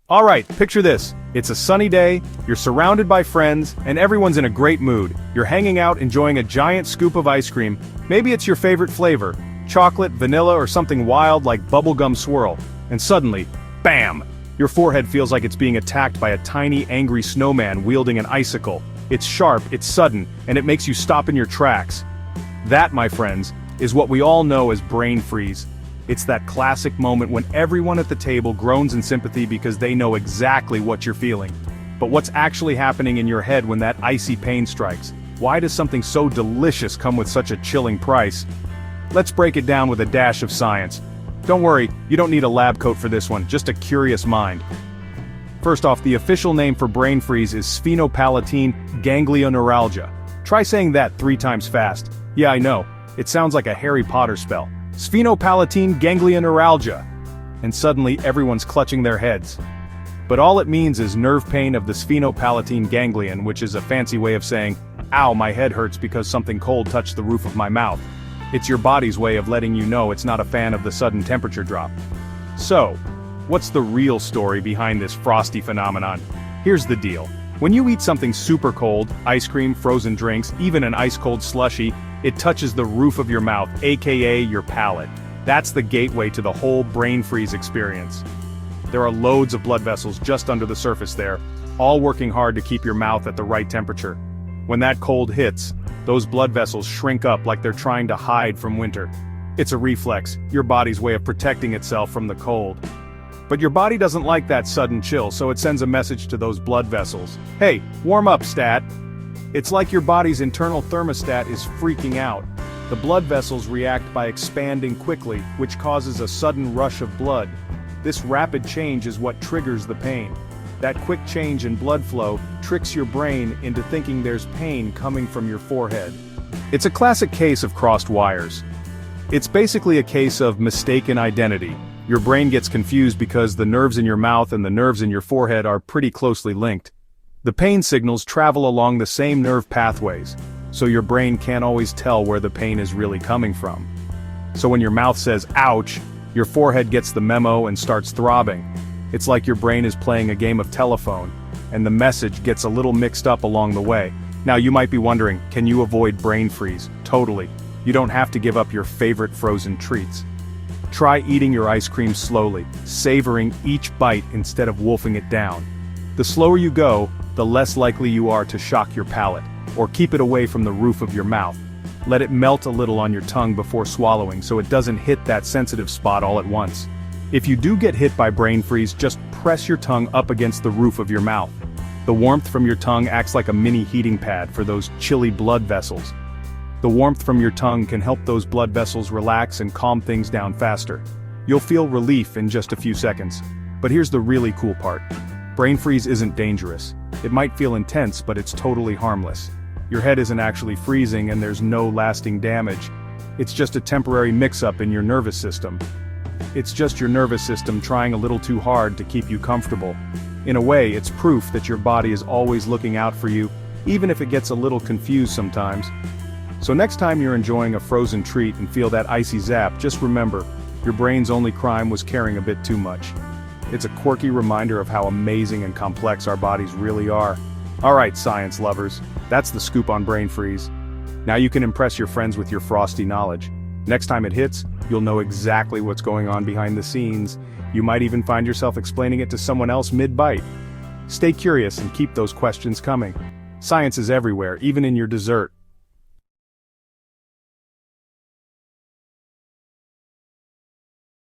Alright, picture this. It's a sunny day, you're surrounded by friends, and everyone's in a great mood. You're hanging out enjoying a giant scoop of ice cream. Maybe it's your favorite flavor, chocolate, vanilla, or something wild like bubblegum swirl. And suddenly, bam! Your forehead feels like it's being attacked by a tiny, angry snowman wielding an icicle. It's sharp, it's sudden, and it makes you stop in your tracks. That, my friends, is what we all know as brain freeze. It's that classic moment when everyone at the table groans in sympathy because they know exactly what you're feeling. But what's actually happening in your head when that icy pain strikes? Why does something so delicious come with such a chilling price? Let's break it down with a dash of science. Don't worry, you don't need a lab coat for this one, just a curious mind. First off, the official name for brain freeze is sphenopalatine ganglioneuralgia. Try saying that 3 times fast. Yeah, I know, it sounds like a Harry Potter spell. Sphenopalatine ganglioneuralgia. And suddenly everyone's clutching their heads. But all it means is nerve pain of the sphenopalatine ganglion, which is a fancy way of saying, ow, my head hurts because something cold touched the roof of my mouth. It's your body's way of letting you know it's not a fan of the sudden temperature drop. So, what's the real story behind this frosty phenomenon? Here's the deal. When you eat something super cold, ice cream, frozen drinks, even an ice-cold slushie, it touches the roof of your mouth, aka your palate. That's the gateway to the whole brain freeze experience. There are loads of blood vessels just under the surface there, all working hard to keep your mouth at the right temperature. When that cold hits, those blood vessels shrink up like they're trying to hide from winter. It's a reflex, your body's way of protecting itself from the cold. But your body doesn't like that sudden chill, so it sends a message to those blood vessels. Hey, warm up, stat. It's like your body's internal thermostat is freaking out. The blood vessels react by expanding quickly, which causes a sudden rush of blood. This rapid change is what triggers the pain. That quick change in blood flow tricks your brain into thinking there's pain coming from your forehead. It's a classic case of crossed wires. It's basically a case of mistaken identity. Your brain gets confused because the nerves in your mouth and the nerves in your forehead are pretty closely linked. The pain signals travel along the same nerve pathways, so your brain can't always tell where the pain is really coming from. So when your mouth says, ouch, your forehead gets the memo and starts throbbing. It's like your brain is playing a game of telephone, and the message gets a little mixed up along the way. Now you might be wondering, can you avoid brain freeze? Totally. You don't have to give up your favorite frozen treats. Try eating your ice cream slowly, savoring each bite instead of wolfing it down. The slower you go, the less likely you are to shock your palate, or keep it away from the roof of your mouth. Let it melt a little on your tongue before swallowing so it doesn't hit that sensitive spot all at once. If you do get hit by brain freeze, just press your tongue up against the roof of your mouth. The warmth from your tongue acts like a mini heating pad for those chilly blood vessels. The warmth from your tongue can help those blood vessels relax and calm things down faster. You'll feel relief in just a few seconds. But here's the really cool part. Brain freeze isn't dangerous. It might feel intense, but it's totally harmless. Your head isn't actually freezing and there's no lasting damage. It's just a temporary mix-up in your nervous system. It's just your nervous system trying a little too hard to keep you comfortable. In a way, it's proof that your body is always looking out for you, even if it gets a little confused sometimes. So next time you're enjoying a frozen treat and feel that icy zap, just remember, your brain's only crime was caring a bit too much. It's a quirky reminder of how amazing and complex our bodies really are. Alright, science lovers, that's the scoop on brain freeze. Now you can impress your friends with your frosty knowledge. Next time it hits, you'll know exactly what's going on behind the scenes. You might even find yourself explaining it to someone else mid-bite. Stay curious and keep those questions coming. Science is everywhere, even in your dessert.